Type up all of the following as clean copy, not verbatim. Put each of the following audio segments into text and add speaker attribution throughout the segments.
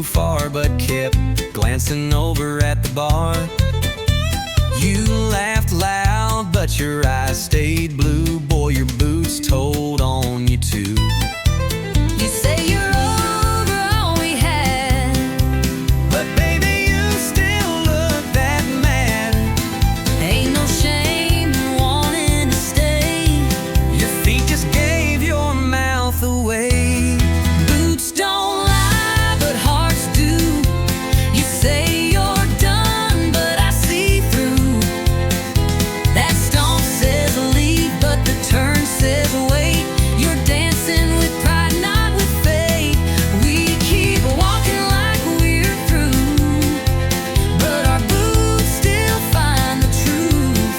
Speaker 1: too far, but kept glancing over at the bar. You laughed loud, but your eyes stayed blue. Boy, your boots told on you too.
Speaker 2: You say you're over all we had,
Speaker 1: but baby, you still look that mad.
Speaker 2: ain't no shame in wanting to stay.
Speaker 1: Your feet just gave your mouth away.
Speaker 2: Boots don't lie, but hearts do. You say you're done, but I see through. That stomp says leave, but the turn says wait. You're dancing with pride, not with fate. We keep walking like we're through, but our boots still find the truth.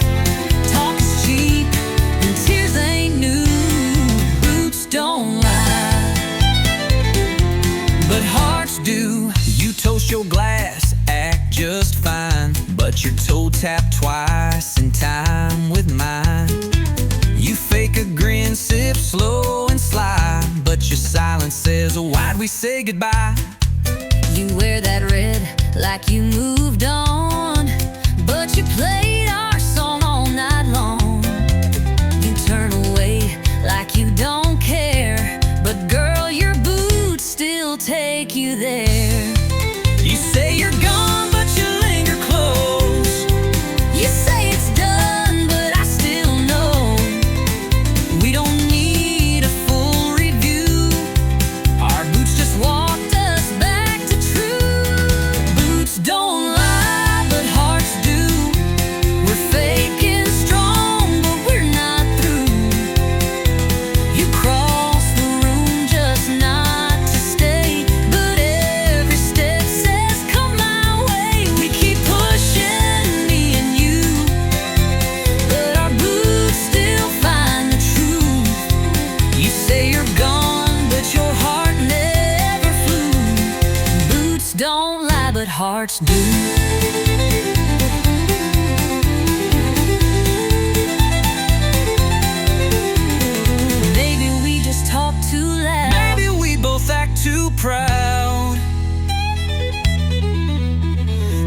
Speaker 2: Talk is cheap and tears ain't new. Boots don't lie, but hearts do.
Speaker 1: You toast your glass, act just fine, but your toe tapped twice in time with mine. You fake a grin, sip slow and sly, but your silence says, why'd we say goodbye?
Speaker 2: You wear that red like you moved on, but you played our song all night long. You turn away like you don't care, but girl, your boots still take you there.
Speaker 1: You say you're gone, but you linger close.
Speaker 2: You say it's done, but I still know we don't need a full review. Our boots just walked us back to true. Boots don't lie, but hearts do. We're fake and strong, but we're not through. You cross the room just not to stay, but every step says come my way. We keep pushing, me and you, but our boots still find the truth. You say you're gone, but your heart never flew. Boots don't lie, but hearts do. Maybe we just talk too loud.
Speaker 1: Maybe we both act too proud.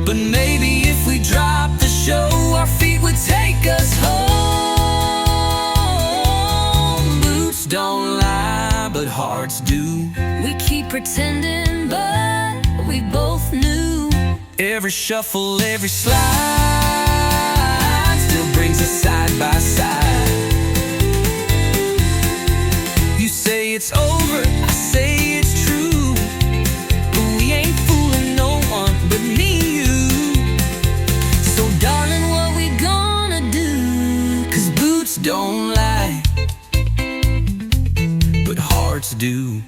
Speaker 1: But maybe if we dropped the show, our feet would take us home. Boots don't lie, but hearts do.
Speaker 2: We keep pretending, but we both knew.
Speaker 1: Every shuffle, every slide still brings us side by side. You say it's over, I say it's true, but we ain't fooling no one but me and you.
Speaker 2: So darling, what we gonna do?
Speaker 1: 'Cause boots don't lie, but hearts do.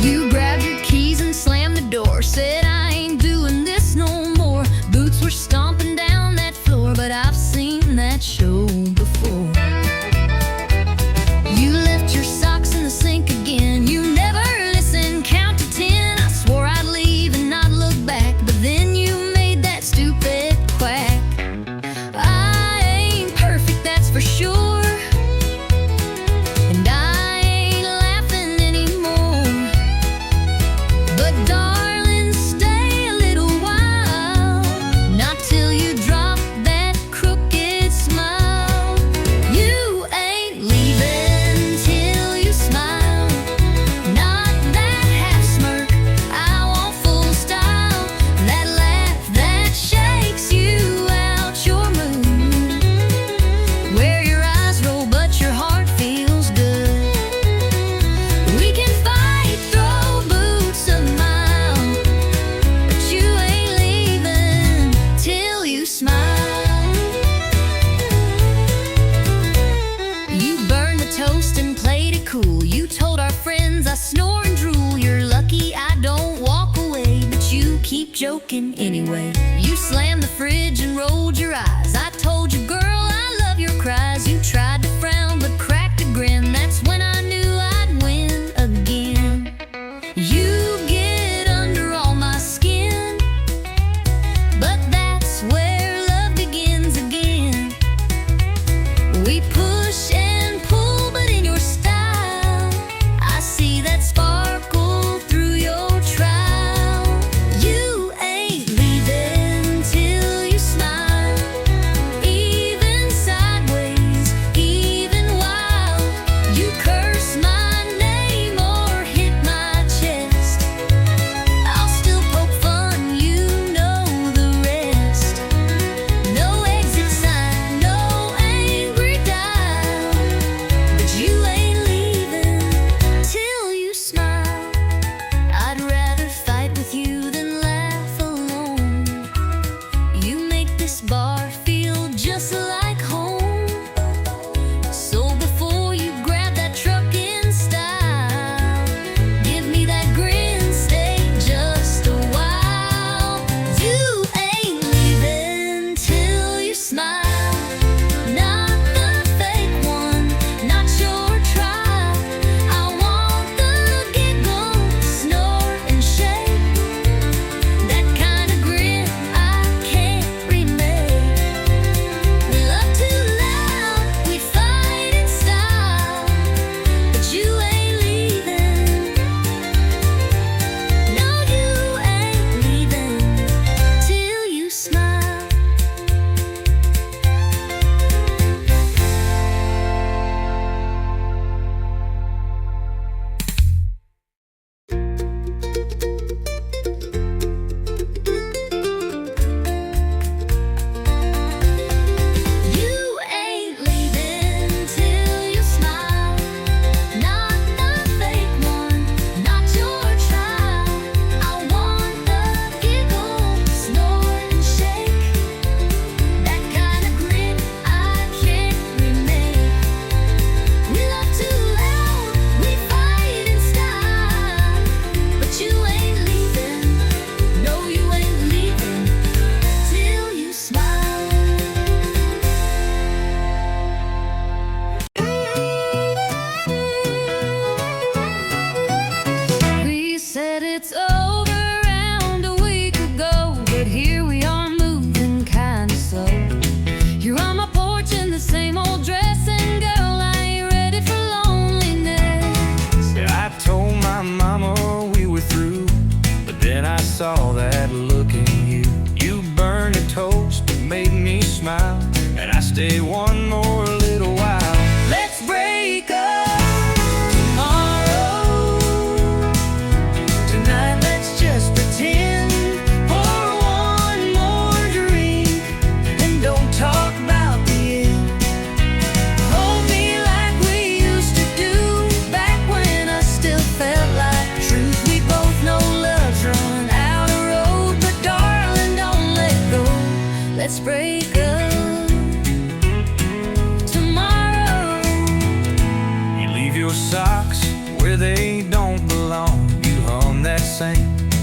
Speaker 2: You grabbed your keys and slammed the door, said I ain't doing this no more. Boots were stomping down that floor, but I've seen that show before. You left your socks in the sink again. You never listened, count to 10. I swore I'd leave and not look back, but then you made that stupid quack. I ain't perfect, that's for sure, and I ain't laughing anymore. But darling, stay a little while, not till you drop that crooked smile. You ain't leaving till you smile, not that half smirk. I want full style, that laugh that shakes you out your mood, where your eyes roll but your heart feels good. We can fight, throw boots a mile, but you ain't leaving till you smile. You burned the toast and played it cool. You told our friends I snore and drool. You're lucky I don't walk away, but you keep joking anyway. You slammed the fridge and rolled your eyes. I told you, girl, I love your cries. You tried to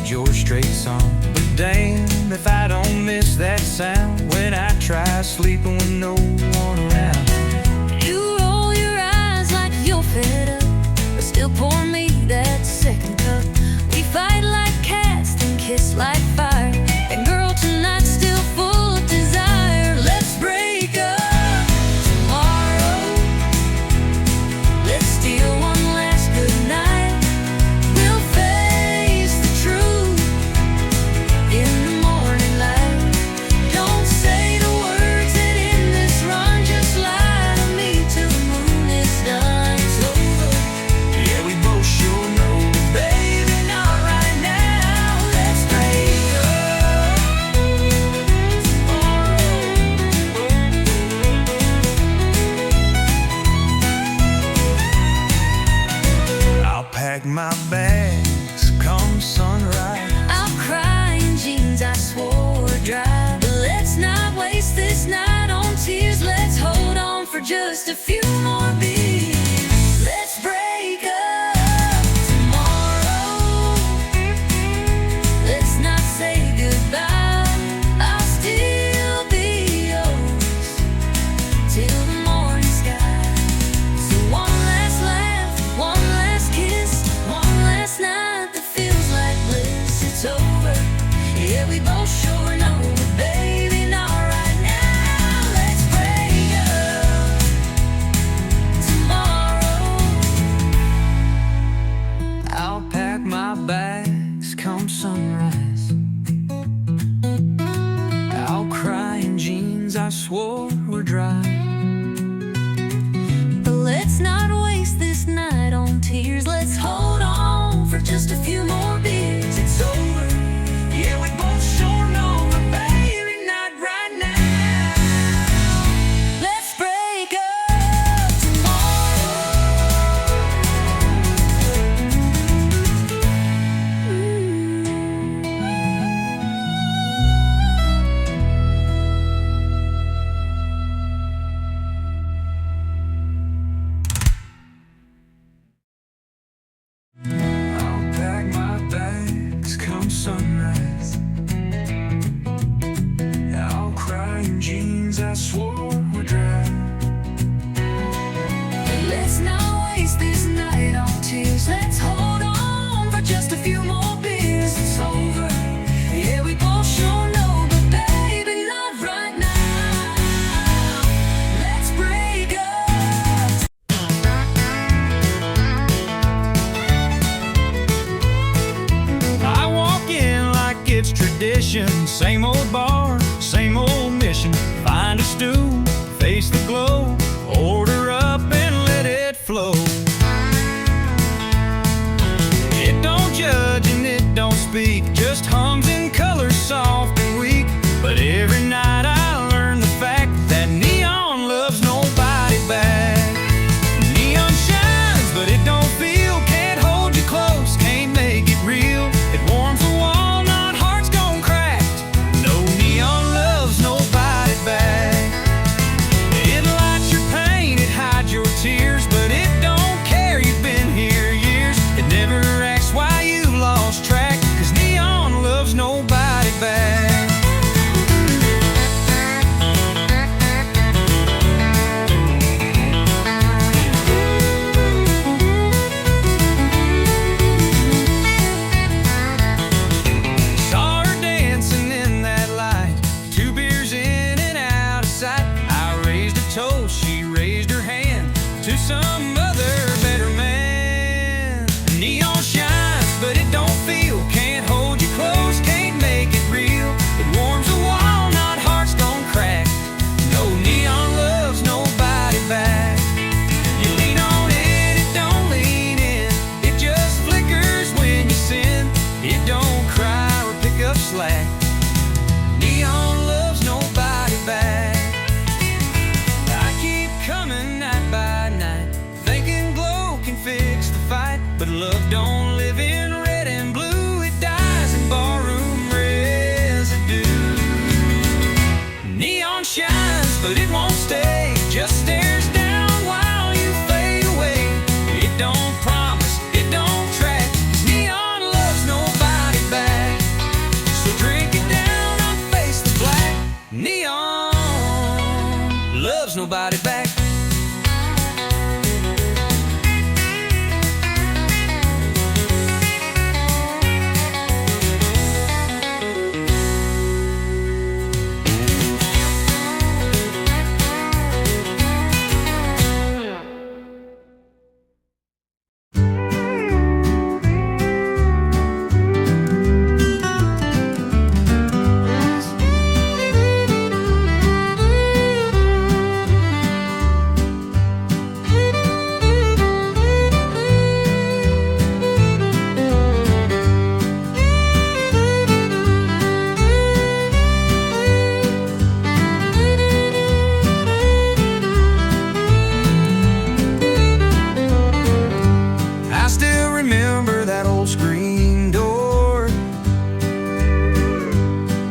Speaker 1: played your straight song. But damn if I don't miss that sound when I try sleeping with no one around.
Speaker 2: You roll your eyes like you're fed up, but still pour me that second cup. We fight like cats and kiss like fire, and girl, tonight's still full of desire. Let's break up tomorrow. Let's steal one last good night. We'll face the truth in the morning light. Don't say the words that end this run. Just lie to me till the moon is done. It's over.
Speaker 1: Yeah, we both sure know, but baby, not right now. Let's break up tomorrow. I'll pack my bags come sunrise.
Speaker 2: I'll cry in jeans I swore were dry. But let's not waste this night on tears. Let's hold on for just a few more beers. Let's break up tomorrow. Let's not say goodbye. I'll still be yours till the morning sky. So one last laugh, one last kiss, one last night that feels like bliss. It's over. Yeah, we both sure know, but baby, not right now. Let's break up tomorrow.
Speaker 1: I'll pack my bags come sunrise. I'll cry in jeans I swore were dry.
Speaker 2: But let's not waste this night on tears. Let's hold on for just a few more beers.
Speaker 1: It's over. Yeah, we both sure know, but baby, not right now.
Speaker 2: Let's break up tomorrow.
Speaker 1: I'll pack my bags come sunrise. I'll cry in jeans I swore were dry.
Speaker 2: Let's not waste this night on tears. Let's hold on for just a few more beers. It's over. Yeah, we both sure know, but baby, not right now. Let's break up.
Speaker 1: I walk in like it's tradition. Same old bar, same old mission. Find a stool, face the glow, order up and let it flow. It don't judge and it don't speak, just hums and colors soft and weak. But every night I learn the fact that neon loves nobody back. Neon shines, but it don't feel, can't hold you close, can't make it real. It warms the walnut, heart's gone cracked. No neon loves nobody back. It lights your pain, it hides your tears, but it don't care you've been here years. It never asks why you've lost track, 'cause neon loves nobody Drink it down, I'll face the black. Neon loves nobody back.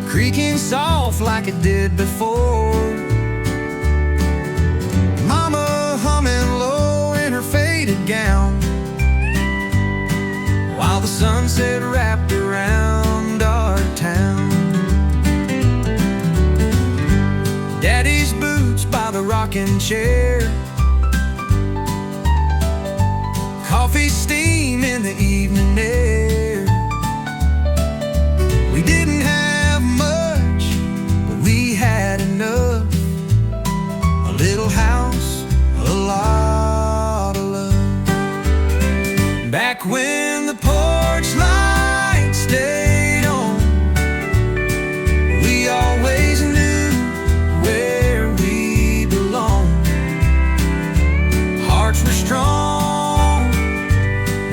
Speaker 1: Creaking soft like it did before. Mama humming low in her faded gown, while the sunset wrapped around our town. Daddy's boots by the rocking chair, coffee steam in the evening air. We didn't have much, but we had enough. A little house, a lot of love. Back when the porch light stayed on, we always knew where we belonged. Hearts were strong,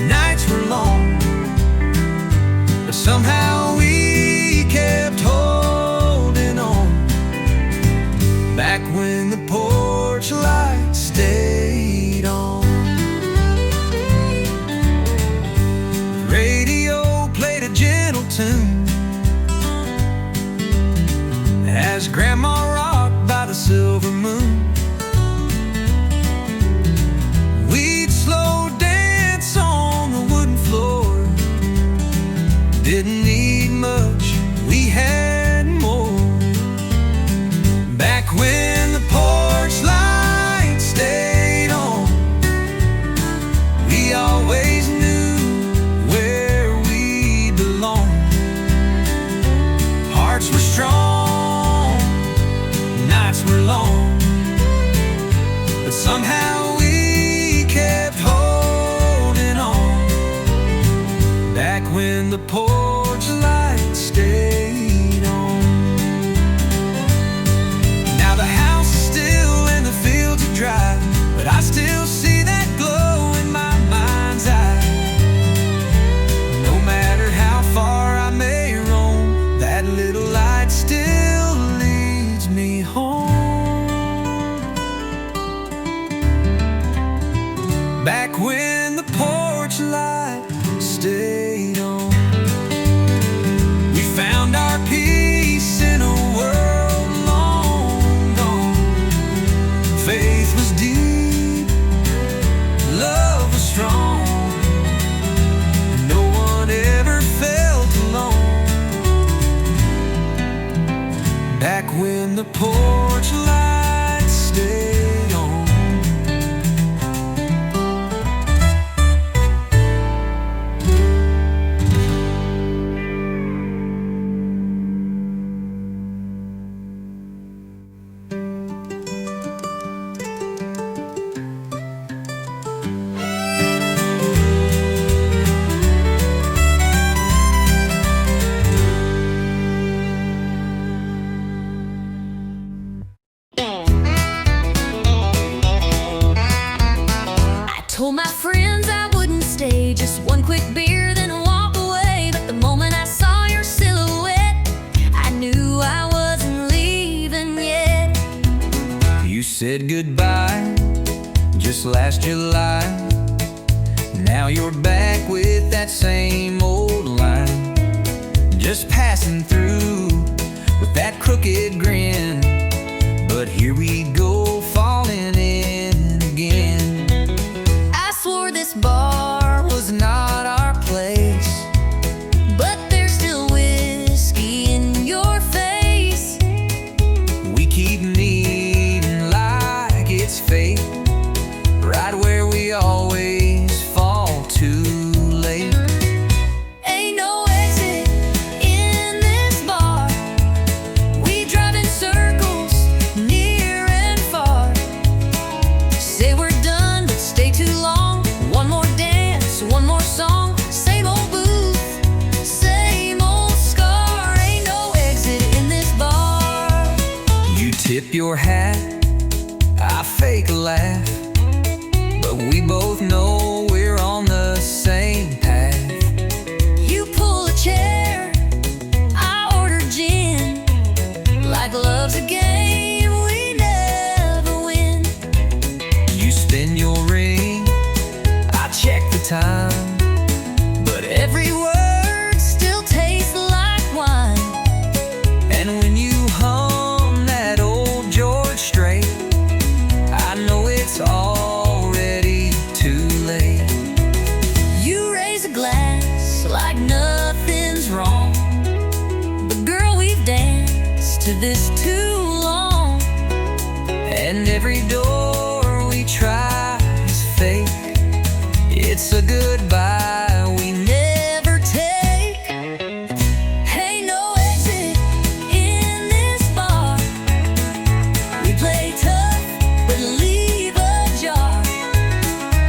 Speaker 1: nights were long, but somehow we kept holding on. Back when the porch light stayed on. The radio played a gentle tune as Grandma rocked by the silver moon. We'd slow dance on the wooden floor. Didn't need much, we had more. Back when the porch light stayed on, we always knew where we belonged. Hearts were strong, nights were long, but somehow we kept holding on. Back when the porch light stayed on. Now the house is still and the fields are dry, but I still see that glow in my mind's eye. No matter how far I may roam, that little light still leads me home. Back when the porch light stayed on, we found our peace in a world long gone. Faith was deep, love was strong, no one ever felt alone. Back when the porch light stayed on.
Speaker 2: Told my friends I wouldn't stay, just one quick beer, then walk away. But the moment I saw your silhouette, I knew I wasn't leaving yet.
Speaker 1: You said goodbye just last July. Now you're back with that same old line, just passing through with that crooked grin. But here we go, falling in again.
Speaker 2: Swore this bar
Speaker 1: Was not our place,
Speaker 2: but there's still whiskey
Speaker 1: tip your hat, I fake a laugh, but we both know we're on the same path.
Speaker 2: You pull a chair, I order gin. Like love's a game we never win.
Speaker 1: You spin your ring, I check the time, but every word still tastes like wine. And when you hum that old George Strait, I know it's already too late.
Speaker 2: You raise a glass like nothing's wrong, but girl, we've danced to this too long.
Speaker 1: And every door we try is fake. It's a goodbye we never take.
Speaker 2: Ain't no exit in this bar. We play tough but leave a jar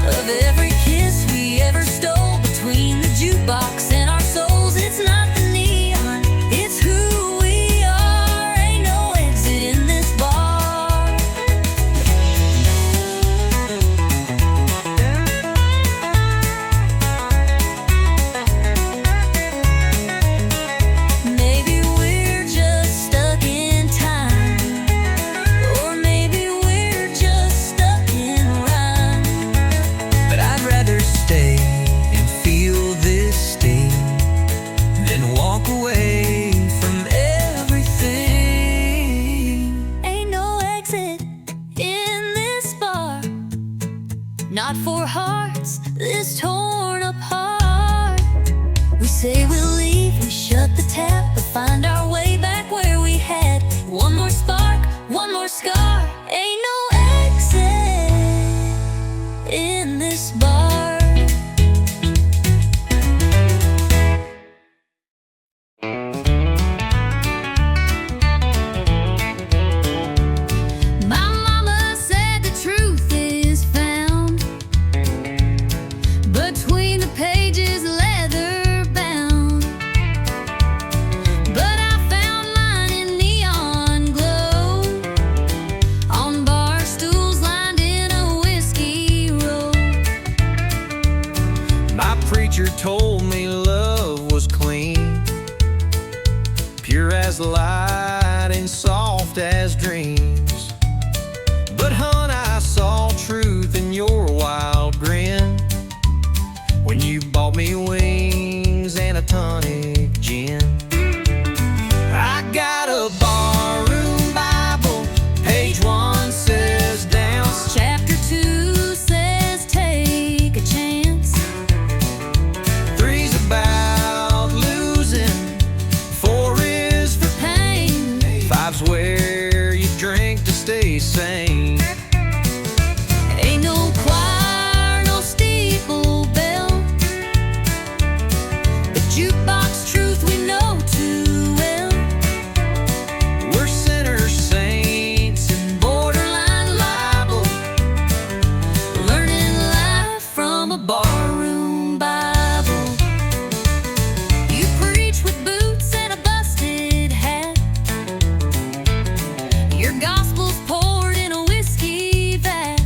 Speaker 2: of every kiss we ever stole between the jukebox and our souls. It's not the neon, it's who we are. Ain't no exit in this bar. Maybe we're just stuck in time, or maybe we're just stuck in rhyme.
Speaker 1: But I'd rather stay and feel this sting than walk away from everything.
Speaker 2: Ain't no exit in this bar, not for hearts this torn apart. We say we'll leave, we shut the tap, but find our way back where we had one more spark, one more scar. Ain't no exit in this bar. My mama said the truth is found between the pages, leather bound. But I found mine in neon glow, on bar stools lined in a whiskey row.
Speaker 1: My preacher told me love was clean, pure as light and soft as dreams. But hon, I saw truth in your wild grin when you bought me wings and a tonic gin. I got a barroom Bible, page 1 says dance.
Speaker 2: Chapter 2 says take a chance.
Speaker 1: 3's about losing, 4 is for
Speaker 2: Pain,
Speaker 1: 5's where you drink to stay sane.
Speaker 2: ain't no choir, no steeple bell, but jukebox truth we know too well.
Speaker 1: We're sinners, saints, and
Speaker 2: Borderline libel, learning life from a barroom Bible. You preach with boots and a busted hat. Your gospel's poured in a whiskey vat.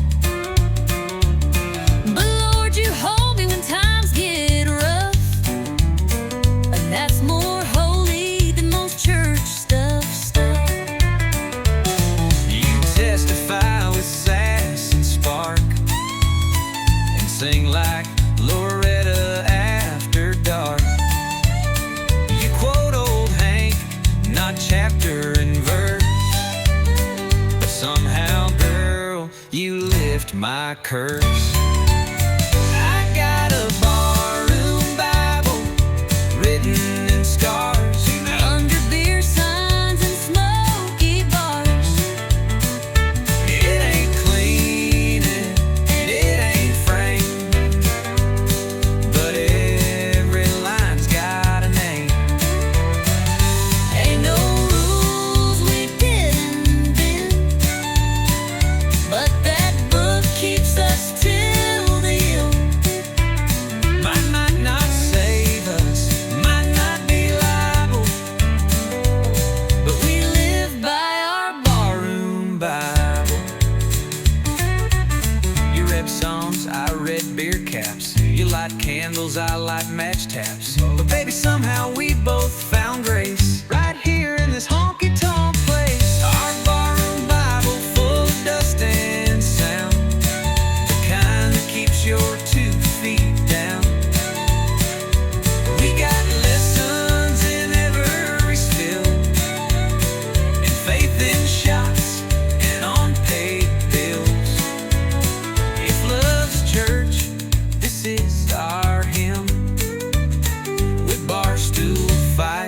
Speaker 2: But Lord, you hold me when times get rough, and that's more holy than most church stuff.
Speaker 1: you testify with sass and spark, and sing like Loretta after dark. You quote old Hank, not chapter and verse, but somehow, girl, you lift my curse. I got a barroom Bible written in scars,
Speaker 2: Under beer signs and smoky bars.
Speaker 1: it ain't clean and it ain't framed, but every line's got a name.
Speaker 2: Ain't no rules we didn't bend, but that book keeps us till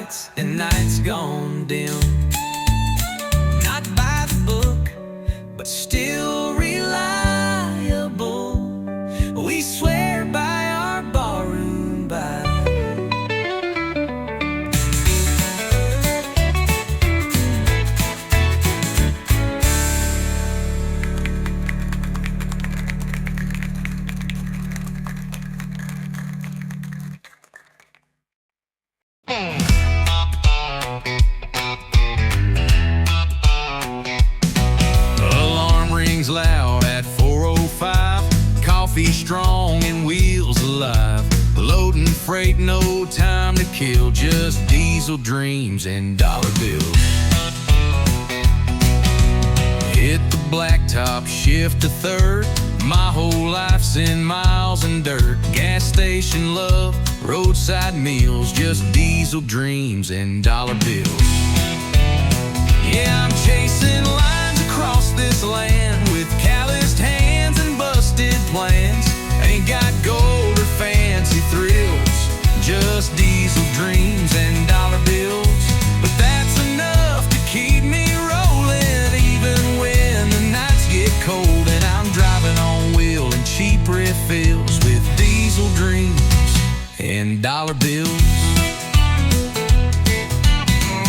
Speaker 1: lights and nights gone dim. Not by the book, but still reliable. We swear by our barroom Bible. Alarm rings loud at 4:05. Coffee strong and wheels alive. Loading freight, no time to kill. Just diesel dreams and dollar bills. Hit the blacktop, shift to third. My whole life's in miles and dirt. Gas station love, roadside meals. Just diesel dreams and dollar bills. Yeah, I'm chasing lines across this land with calloused hands and busted plans. Ain't got gold or fancy thrills, just diesel dreams and dollar bills. But that's enough to keep me rolling, even when the nights get cold and I'm driving on wheel and cheap refills with diesel dreams and dollar bills.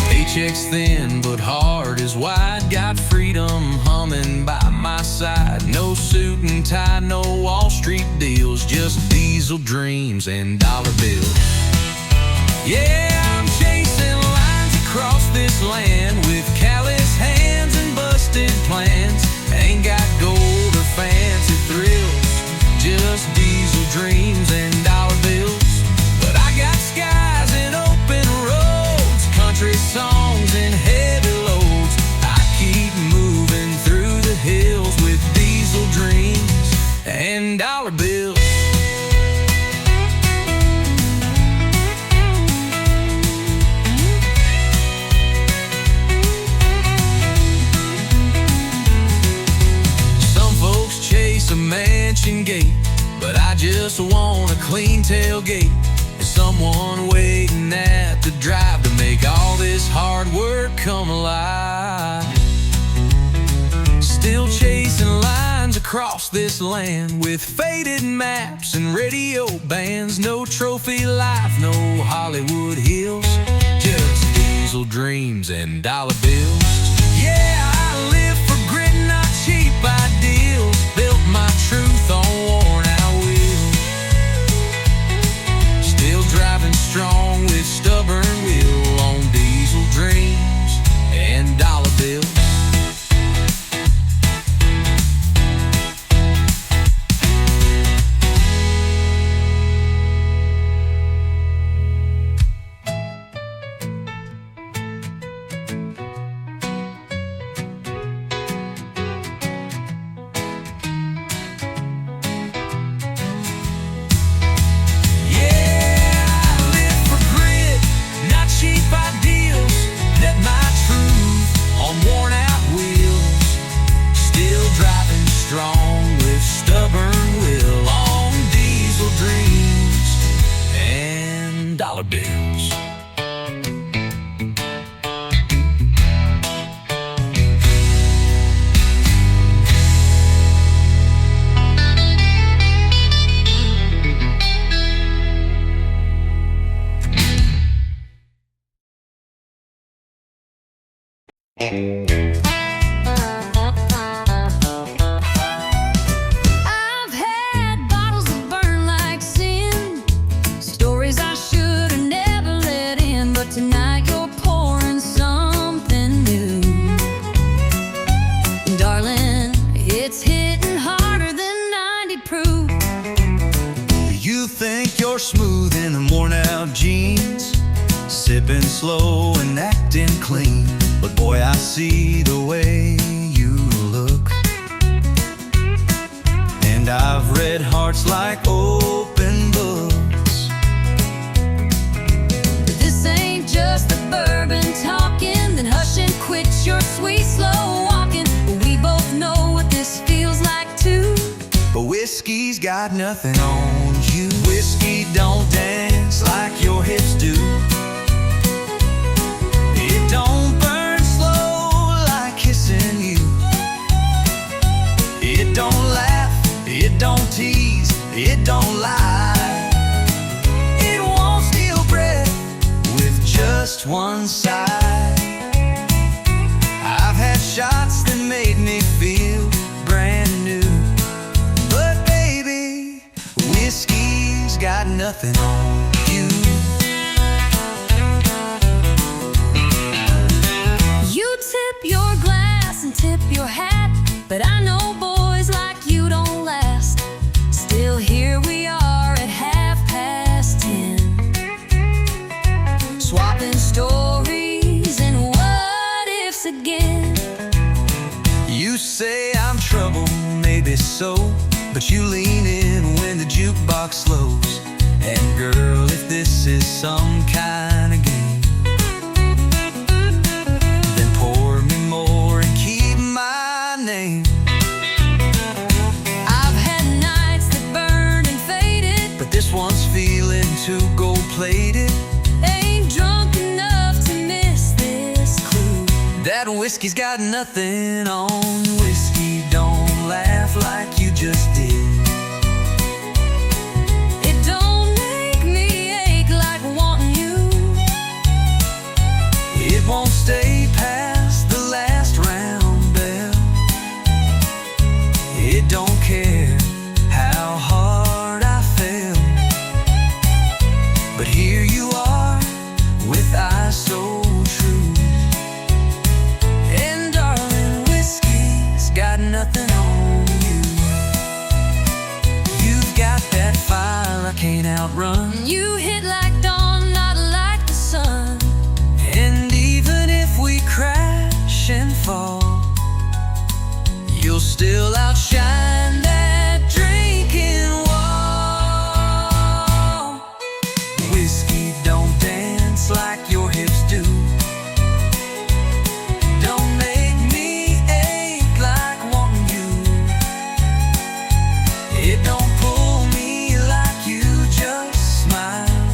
Speaker 1: Paycheck's thin, but heart is wide. Got freedom humming by my side. No suit and tie, no Wall Street deals. Just diesel dreams and dollar bills. Yeah, I'm chasing lines across this land with callous hands and busted plans. Ain't got gold or fancy thrills, just diesel dreams and dollar bills. But I got skies and open roads, country songs and heavy loads. I keep moving through the hills with diesel dreams and dollar bills. Some folks chase a mansion gate, but I just want a clean tailgate and someone waiting at the drive to make all this hard work come alive. Still chasing lines across this land with faded maps and radio bands. No trophy life, no Hollywood hills, just diesel dreams and dollar bills. Yeah, I live for grit, not cheap ideals. Built my truth on worn out wheels. Still driving strong with stubborn will on diesel dreams and dollar bills. Strong with stubborn will on diesel dreams and dollar bills.
Speaker 2: I've had bottles that burn like sin, stories I should have never let in, but tonight you're pouring something new. Darling, it's hitting harder than 90 proof.
Speaker 3: You think you're smooth in the worn out jeans, sipping slow and acting clean, but boy, I see the way you look. And I've read hearts like open books.
Speaker 2: This ain't just the bourbon talking, then hush and quit your sweet slow walking. We both know what this feels like too.
Speaker 3: But whiskey's got nothing on you. Whiskey don't dance like your hips do. it don't lie. It won't steal breath with just one sigh. I've had shots that made me feel brand new, but baby, whiskey's got nothing on you.
Speaker 2: You tip your glass and tip your hat, but I know boys like you don't last. Still here we are at 10:30, swapping stories and what ifs again.
Speaker 3: You say I'm trouble, maybe so, but you lean in when the jukebox slows. And girl, if this is some kind of game, then pour me more and keep my name.
Speaker 2: I've had nights that burned and faded,
Speaker 3: But this one's feeling too gold-plated.
Speaker 2: ain't drunk enough to miss this clue.
Speaker 3: That whiskey's got nothing on. Whiskey don't laugh like you just did.
Speaker 2: It don't make me ache like wanting you.
Speaker 3: It won't stay past the last round bell. It don't care how hard I fell. But here you are with eyes so true. And darling, whiskey's got nothing on you. You've got that fire I can't outrun.
Speaker 2: You hit like dawn, not like the sun.
Speaker 3: And even if we crash and fall, you'll still outshine that drinking wall. Whiskey don't dance like your hips do. Don't make me ache like wanting you. It don't pull me like you just smile.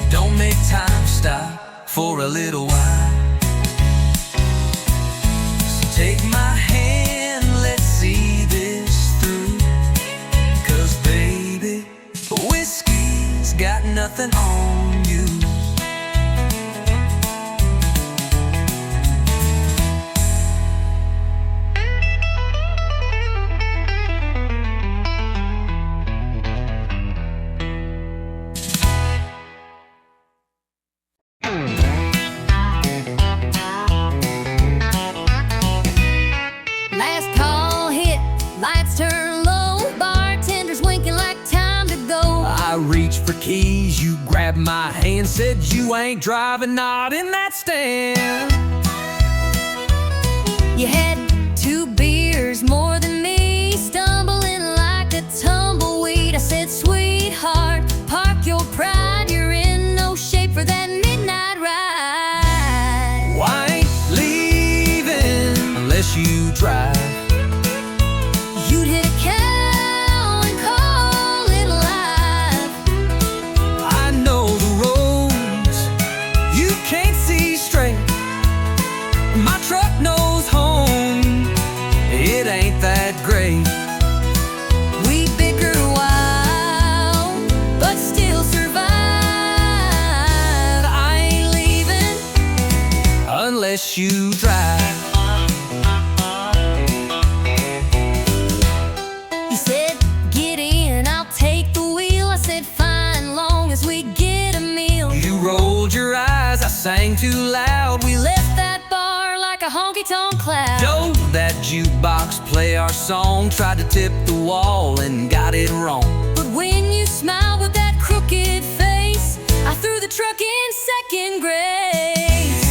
Speaker 3: Don't make time stop for a little while. So take my hand, let's see this through. 'Cause baby, whiskey's got nothing on you.
Speaker 2: Last call hit, lights turn low, bartenders winking like time to go.
Speaker 1: I reached for keys, you grabbed my hand, said you ain't driving, not in that stand.
Speaker 2: You had 2 beers more than me, stumbling like a tumbleweed. I said, sweetheart, park your pride, you're in no shape for that midnight ride.
Speaker 1: Well, I ain't leaving unless you drive.
Speaker 2: You'd hit a cow and call it live.
Speaker 1: I know the roads you can't see straight. My truck knows home, it ain't that great.
Speaker 2: We bicker wild, but still survive. I ain't leaving
Speaker 1: Unless you drive.
Speaker 2: You said, get in, I'll take the wheel. I said, fine, long as we get a meal.
Speaker 1: You rolled your eyes, I sang too loud.
Speaker 2: We left that bar like a honky-tonk cloud.
Speaker 1: Don't that jukebox play our song. Tried to tip the wall and got it wrong.
Speaker 2: But when you smiled with that crooked face, I threw the truck in second grace.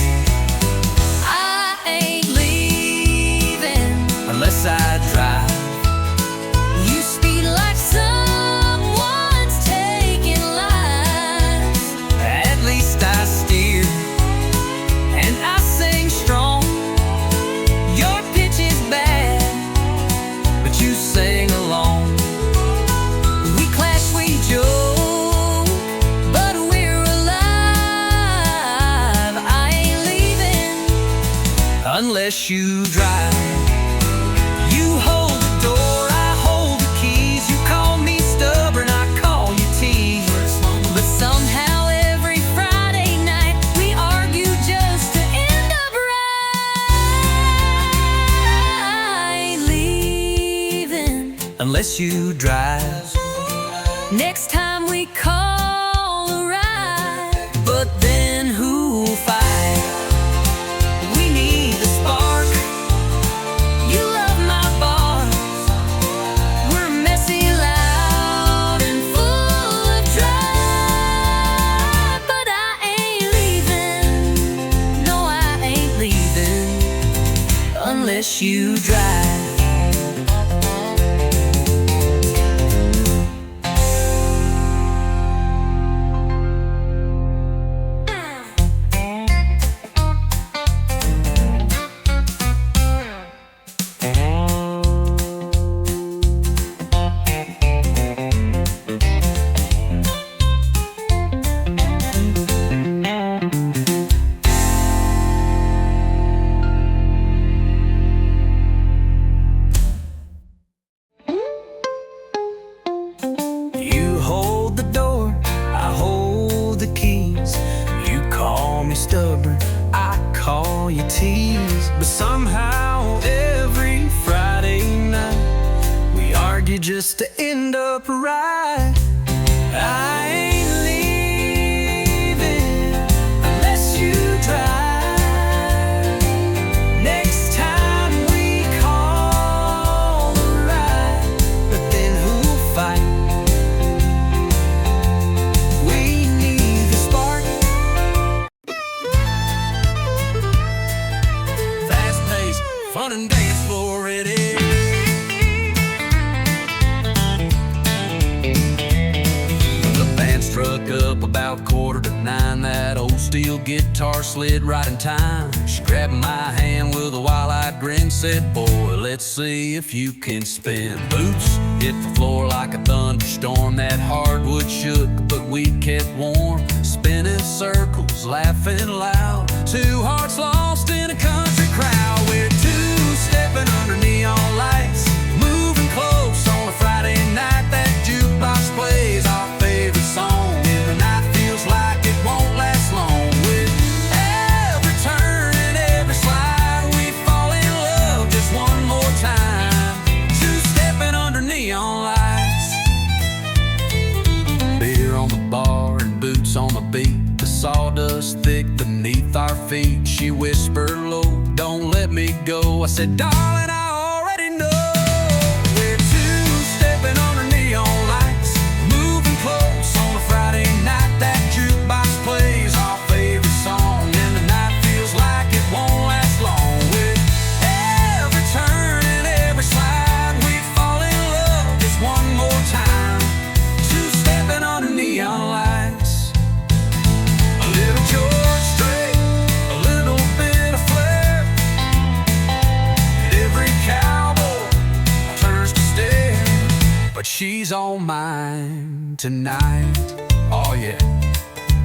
Speaker 2: I ain't leaving
Speaker 1: Unless I drive.
Speaker 2: You speed like someone's taking lives.
Speaker 1: At least I steer and I sing strong. Your pitch is bad, but you sing along.
Speaker 2: We clash, we joke, but we're alive. I ain't leaving
Speaker 1: Unless you drive. You hold the door, I hold the keys. You call unless you drive.
Speaker 2: Next time we call a ride,
Speaker 1: But then who'll fight? We need the spark.
Speaker 2: you love my bars. We're messy, loud, and full of drive. But I ain't leaving, no, I ain't leaving
Speaker 1: Unless you drive. You hold the door, I hold the keys. You call me stubborn, I call you tease. But somehow every Friday night we argue just to end up right. I ain't leaving unless you drive. Next time we call a ride, but then who'll fight? We need the spark. Fast pace, fun and dance floor ready. The band struck up about 8:45. That old steel guitar slid right in time. She grabbed my hand with a wild-eyed grin, said, "Boy, let's see if you can spin." Boots hit the floor like a thunderstorm. That hardwood shook, but we kept warm. Spinning circles, laughing loud. Two hearts lost in a country crowd. We're two-stepping under neon lights, moving close on a Friday night. That jukebox plays our favorite song, and the night feels like it won't last long. With every turn and every slide, we fall in love just one more time. Two-stepping under neon lights. Beer on the bar and boots on the beat. The sawdust thick beneath our feet. She whispered low, "Don't let me go." I said, "Darling, I already know." We're two-stepping under neon lights, moving close on a Friday night. That jukebox plays our favorite song, and the night feels like it won't last long. With every turn and every slide, we fall in love just one more time. Two-stepping under neon lights. A little George Strait, a little bit of flair. Every cowboy turns to stare, but she's on mine tonight. Oh yeah,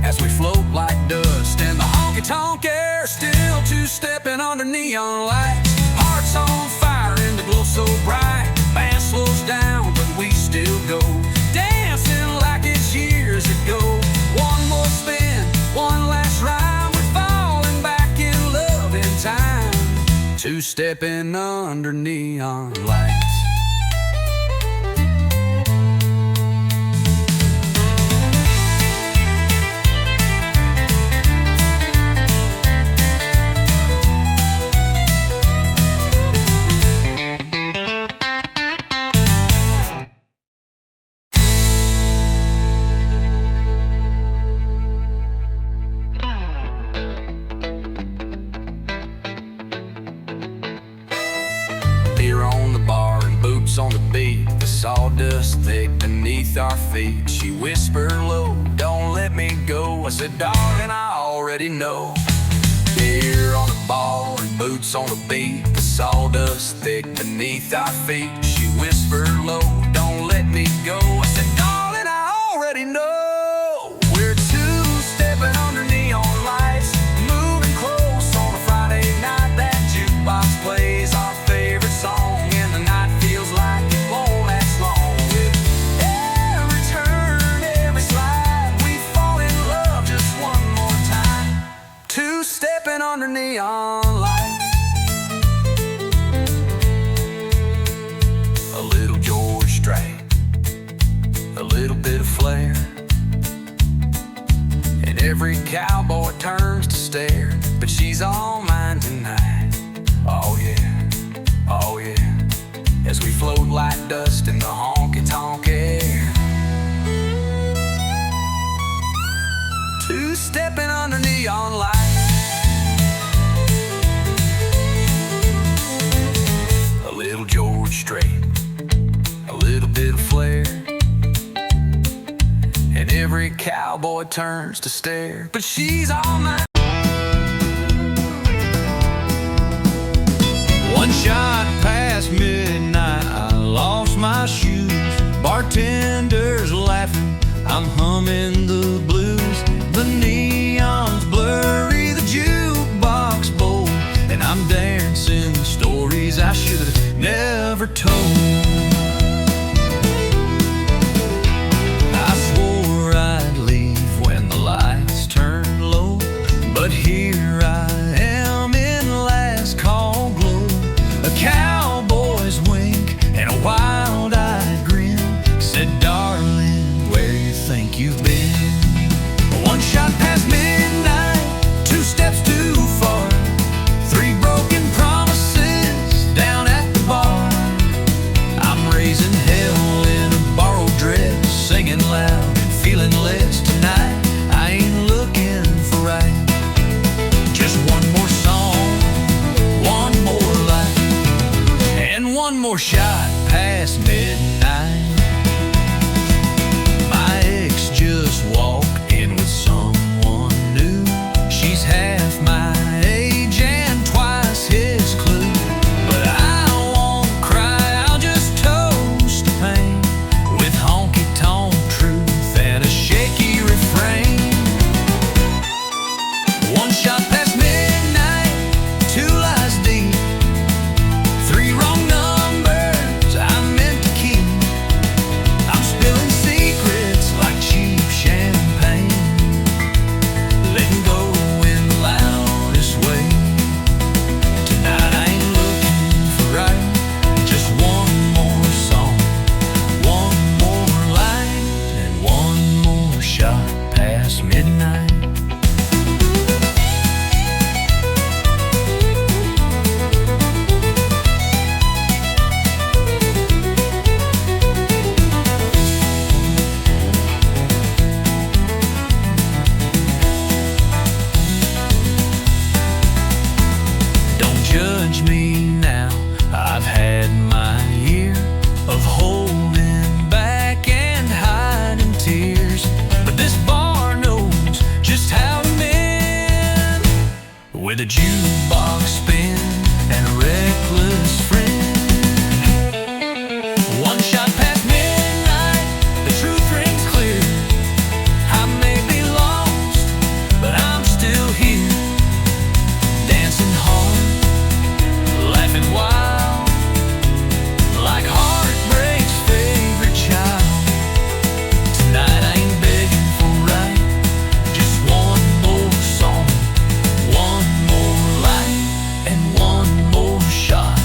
Speaker 1: as we float like dust in the honky-tonk air, still two-stepping under neon lights. Hearts on fire and the glow so bright. Band slows down, but we still go, dancing like it's years ago. One more spin, one last rhyme. We're falling back in love in time. Two-stepping under neon lights. Beer on the bar and boots on the beat. The sawdust thick beneath our feet. She whispered low, "Don't let me go." I said, "Darling, I already know." Beer on the bar and boots on the beat. The sawdust thick beneath our feet. She whispered low, "Don't let me go." I said, "Darling, I already know." We're two-stepping under neon lights, moving close on a Friday night. That jukebox plays our favorite song, and the night feels like it won't last long. With every turn, every slide, we fall in love just one more time. Two-stepping under neon lights. A little George Strait. flare, and every cowboy turns to stare. But she's all mine tonight. Oh yeah, oh yeah, as we float like dust in the honky-tonk air. Two-stepping under neon lights, a little George Strait, a little bit of flair, and every cowboy turns to stare. But she's all mine.
Speaker 3: One shot past midnight, I lost my shoes. Bartender's laughing, I'm humming the blues. The neon's blurry, the jukebox bold, and I'm dancing the stories I should have never told. I swore I'd leave when the lights turned low, but here I am in last call glow. A cowboy's wink and a wild-eyed grin said, darling, where you think you've been? One shot past midnight, two steps too far, three broken promises down at the bar. I'm raising hell in a borrowed dress, singing loud and feeling less tonight. I ain't looking for right, just one more song, one more life, and one more shot past midnight. My ex just walked in with someone new. She's half my age and twice his clue. But I won't cry, I'll just toast the pain with honky-tonk truth and a shaky refrain. One shot past midnight, two lies deep, three wrong numbers I meant to keep. I'm spilling secrets like cheap champagne, letting go in the loudest way. Tonight I ain't looking for right, just one more song, one more light, and one more shot past midnight. Don't judge me now, I've had my year of holding back and hiding tears. But this bar knows just how to mend, with a jukebox spin and a reckless friend. One shot past midnight, the truth rings clear. I may be lost, but I'm still here, dancing hard, laughing wild, like heartbreak's favorite child. Tonight I ain't begging for right, just one more song, one more light, and one more shot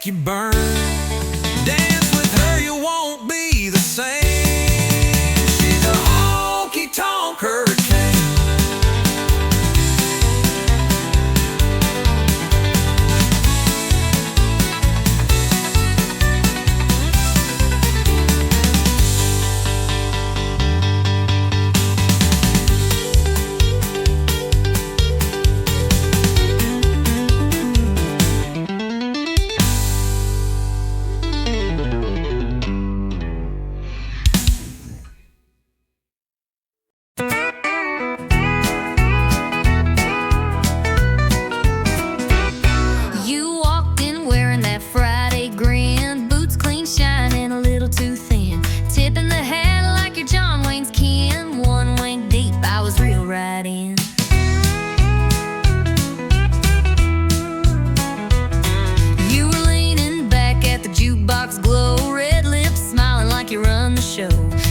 Speaker 1: make you burn. Dance with her, you won't be the same. She's a honky-tonk hurricane.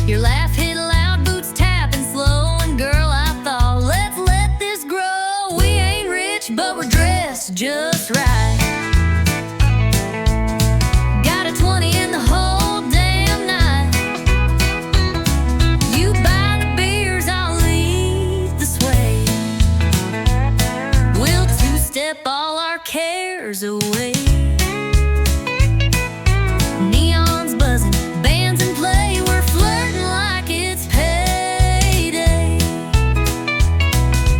Speaker 2: Your laugh hit loud, boots tapping slow, and girl, I thought, let's let this grow. We ain't rich, but we're dressed just right. Got a 20 in the whole damn night. You buy the beers, I'll lead the sway. We'll two-step all our cares away. Neons buzzing, bands in play, we're flirting like it's payday.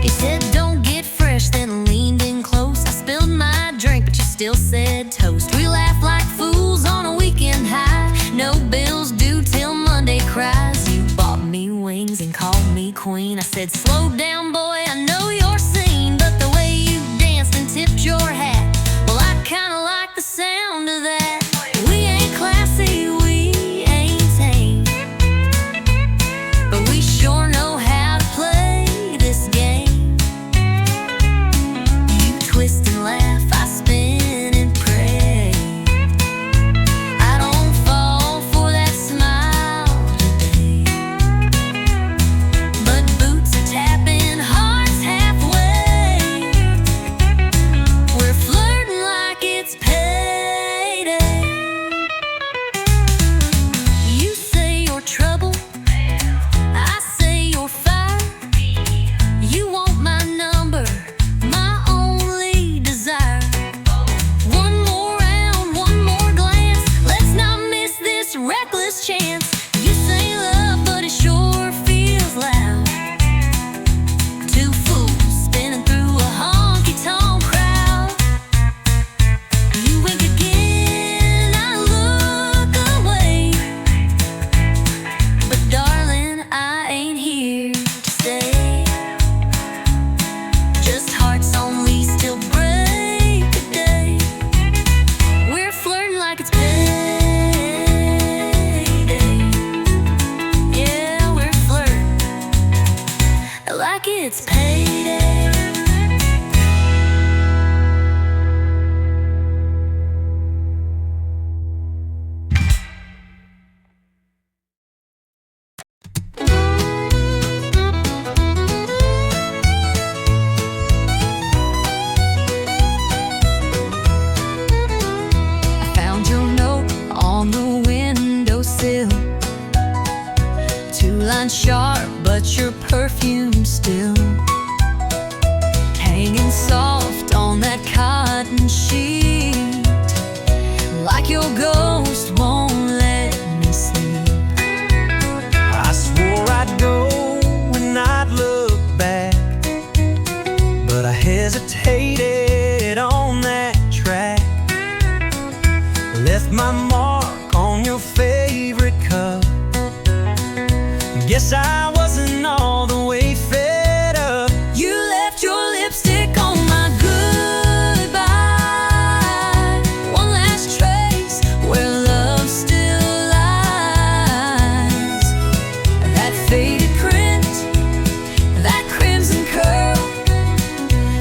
Speaker 2: He said don't get fresh, then leaned in close. I spilled my drink, but you still said toast. We laughed like fools on a weekend high. No bills due till Monday cries. You bought me wings and called me queen. I said slow down boy, I know you're seen. But the way you danced and tipped your hat, well, I kinda like the sound of that. We ain't classy, we ain't tame, but we sure know how to play this game. You twist and laugh, I spin and pray. I don't fall for that smile today, but boots are tapping, hearts halfway. We're flirting like it's payday. You say you're trouble, I say you're fire. You want my number, my only desire. One more round, one more glance, let's not miss this reckless chance. You say love, but it sure feels loud. Two fools spinning through a honky-tonk crowd. You wink again, I look away, but darling, I ain't here to stay. Just hearts on lease till break of day. We're flirting like it's payday. Yeah, we're flirting like it's payday. I found your note on the windowsill. Two lines sharp, but your perfume still hanging soft on that cotton sheet. Like your ghost won't let me sleep.
Speaker 3: I swore I'd go and I'd look back, but I hesitated on that track. Left my mark on your favorite cup. Guess I wasn't all the way fed up.
Speaker 2: You left your lipstick on my goodbye. One last trace where love still lies. That faded print, that crimson curl,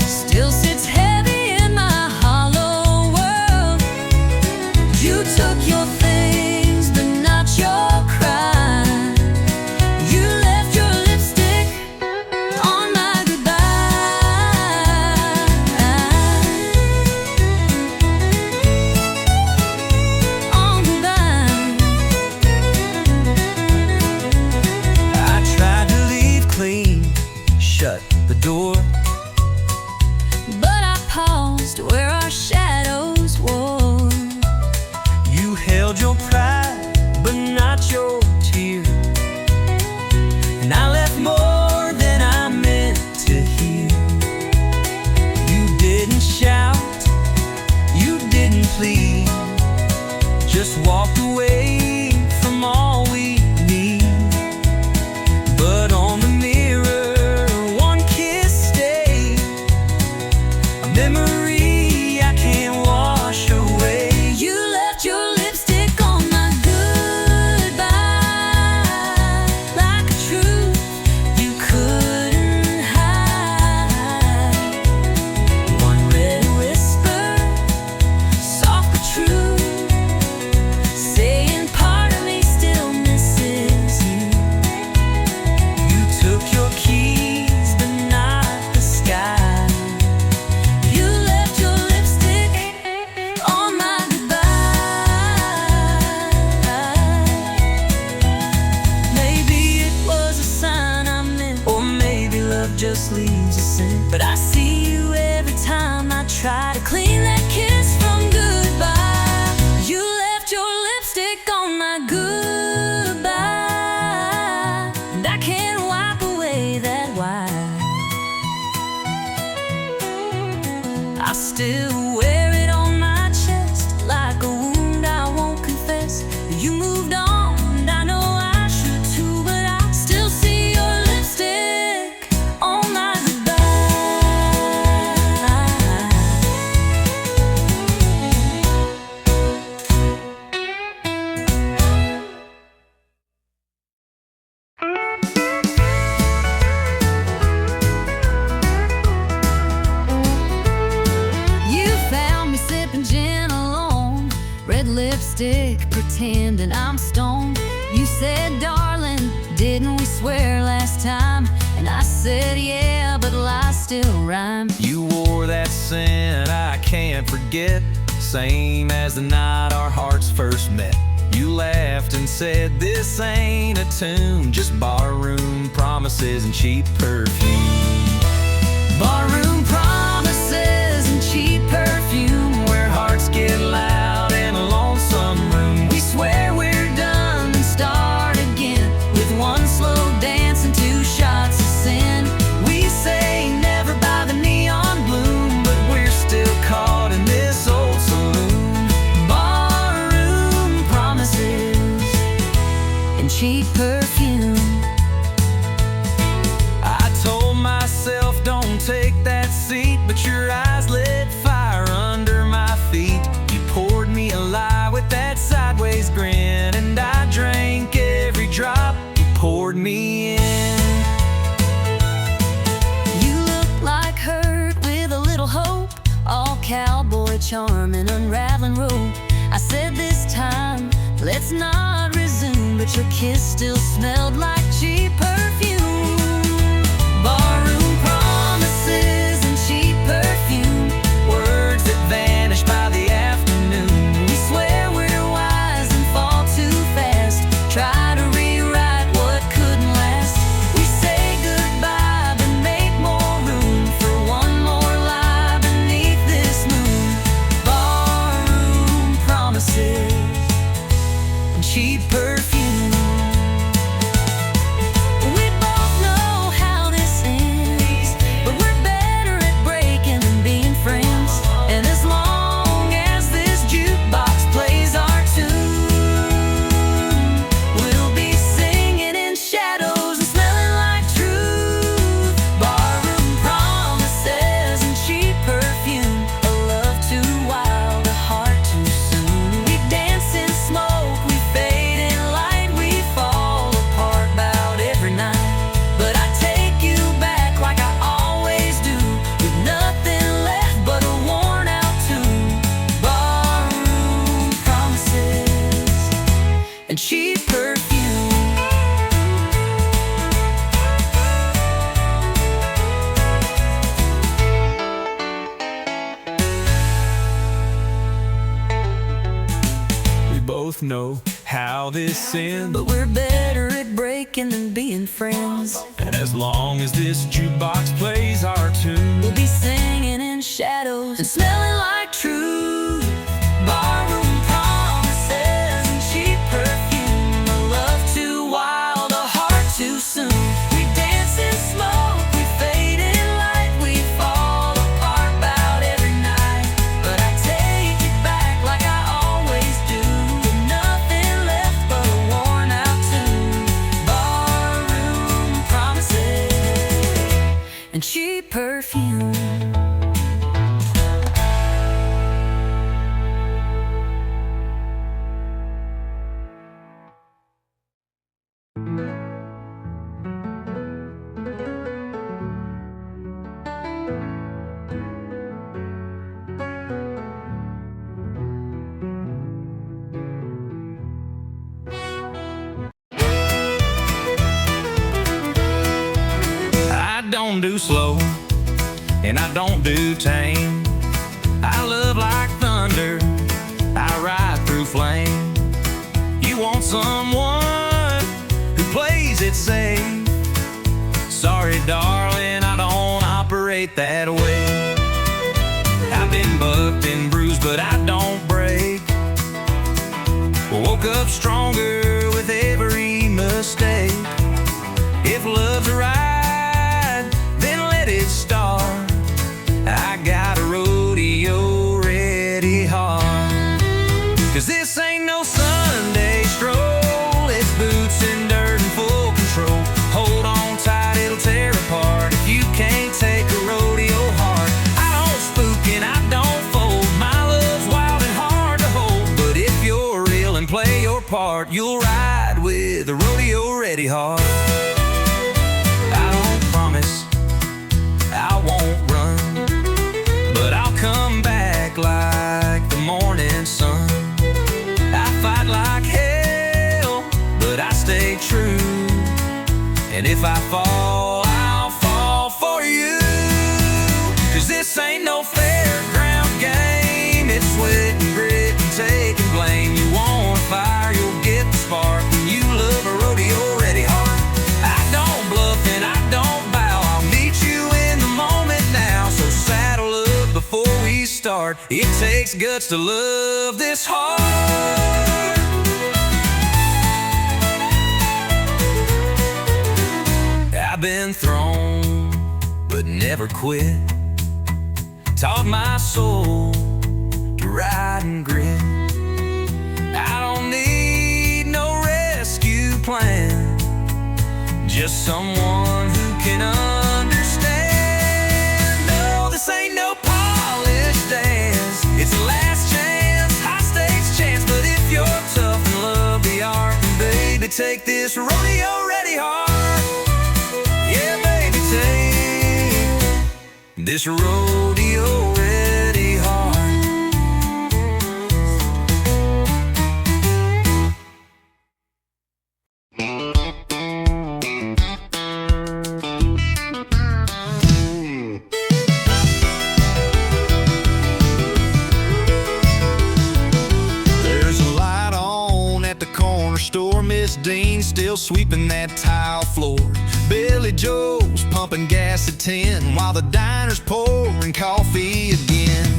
Speaker 2: still sits heavy in my hollow world. You took your
Speaker 1: just walked away from all we need. But on the mirror, one kiss stayed, a memory I can't wash away.
Speaker 2: You left your lipstick on my goodbye, like a truth you couldn't hide. One red whisper, soft but true, saying part of me still misses you.
Speaker 1: You took your keys, but not the sky.
Speaker 2: You left your lipstick on my goodbye. Maybe it was a sign I meant,
Speaker 1: Or maybe love just leaves a scent.
Speaker 2: but I see you every time I try to clean that kiss from goodbye. You left your lipstick on my goodbye, and I can't wipe away that white. I still wear it on my chest like a wound I won't confess. You moved on, and I know I should too, but I still see your lipstick on my goodbye. You found me sipping gin alone, red lipstick, pretending I'm stoned. You said, darling, didn't we swear last time? And I said, yeah, but lies still rhyme.
Speaker 1: You wore that scent I can't forget, same as the night our hearts first met. You laughed and said, this ain't a tune, just barroom promises and cheap perfume. Barroom promises and cheap perfume, where hearts get loud in a lonesome room. We swear we're done and start again, with one slow dance and 2 shots of sin. We say never by the neon bloom, but we're still caught in this old saloon. Barroom promises
Speaker 2: And cheap perfume.
Speaker 1: I told myself don't take that seat, but your eyes lit fire under my feet. You poured me a lie with that sideways grin, and I drank every drop you poured me in.
Speaker 2: You look like hurt with a little hope, all cowboy charm and unraveling rope. I said this time, let's not resume, but your kiss still smelled like cheap perfume. Barroom promises and cheap perfume,
Speaker 1: Words that vanish by the afternoon.
Speaker 2: we swear we're wise and fall too fast, try to rewrite what couldn't last. We say goodbye but make more room for one more lie beneath this moon. Barroom promises and cheap perfume. We both know how this ends, but we're better at breaking than being friends. And as long as this jukebox plays our tune, we'll be singing in shadows and smelling like truth. Barroom promises and cheap perfume, a love too wild, a heart too soon. We dance in smoke, we fade in light, we fall apart about every night. But I take you back like I always do, with nothing left but a worn out tune. Barroom promises and cheap perfume.
Speaker 1: We both know how this ends,
Speaker 2: But we're better at breaking than being friends.
Speaker 1: and as long as this jukebox plays our tune,
Speaker 2: We'll be singing in shadows and smelling like truth. Barroom promises and cheap perfume, a love too wild, a heart too soon. We dance in smoke, we fade in light, we fall apart about every night. But I take it back like I always do.
Speaker 1: do slow, and I don't do tame. I love like thunder, I ride through flame. You want someone who plays it safe. Sorry, darling, I don't operate that way. I've been bucked and bruised, but I don't break. Woke up stronger with every mistake. If love's a ride, then let it start. I got a rodeo ready hard. 'Cause this ain't no Sunday stroll, it's boots and dirt and full control. Hold on tight, it'll tear apart if you can't take a rodeo hard. I don't spook and I don't fold, my love's wild and hard to hold. But if you're real and play your part, you'll ride with a rodeo ready hard. I don't promise I won't run, but I'll come back like the morning sun. I fight like hell, but I stay true. And if I fall, I'll fall for you. 'Cause this ain't no fairground game, it's sweat and grit and taking blame. You want a fire, you'll get the spark, and you love a rodeo ready hard. I don't bluff and I don't bow, I'll meet you in the moment now. So saddle up before we start, it takes guts to love this hard. I've been thrown, but never quit. Taught my soul to ride and grit. I don't need no rescue plan, just someone who can understand. No, this ain't no polished dance, it's a last chance, high stakes chance. But if you're tough and love the art, baby, take this rodeo ready hard. Yeah, baby, take this rodeo ready hard.
Speaker 3: There's a light on at the corner store, Miss Dean still sweeping that tile floor. Billy Joe's pumping gas at 10 while the diner's pouring coffee again.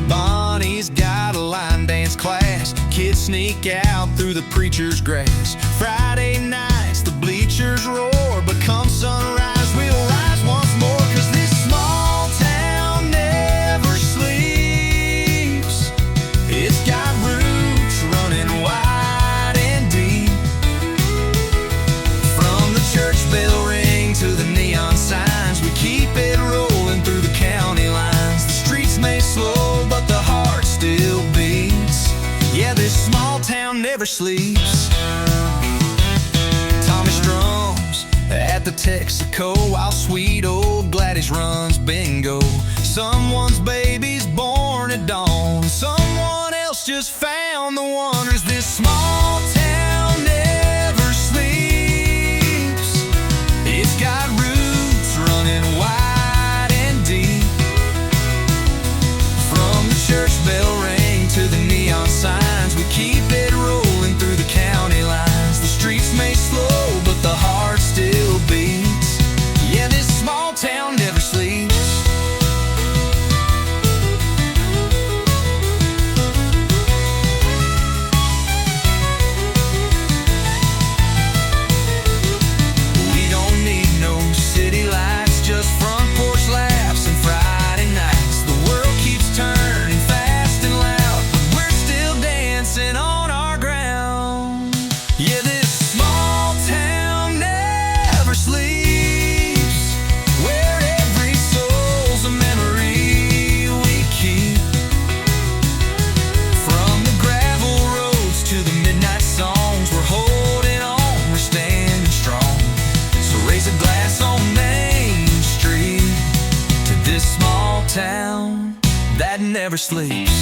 Speaker 3: Bonnie's got a line dance class, kids sneak out through the preacher's grass. Friday nights the bleachers roar, but come sunrise we'll rise once more. 'Cause this small town never sleeps, it's got roots running wide and deep. From the church bell ring to the neon signs, we keep it rolling through the county lines. The streets may slow, but the heart still beats. Yeah, this small town never sleeps. Tommy strums at the Texaco while sweet old Gladys runs bingo. Someone's baby's born at dawn, someone else just found the wonders. This small town never sleeps, it's got roots running wide and deep. From the church bell ring to the neon signs, we keep it rolling through the county lines. The streets may slow, but the heart still beats. Yeah, this small town never sleeps. We don't need no city lights, just front porch laughs and Friday nights. The world keeps turning fast and loud, but we're still dancing on our ground. Yeah, this small town never sleeps, where every soul's a memory we keep. From the gravel roads to the midnight songs, we're holding on, we're standing strong. So raise a glass on Main Street to this small town that never sleeps.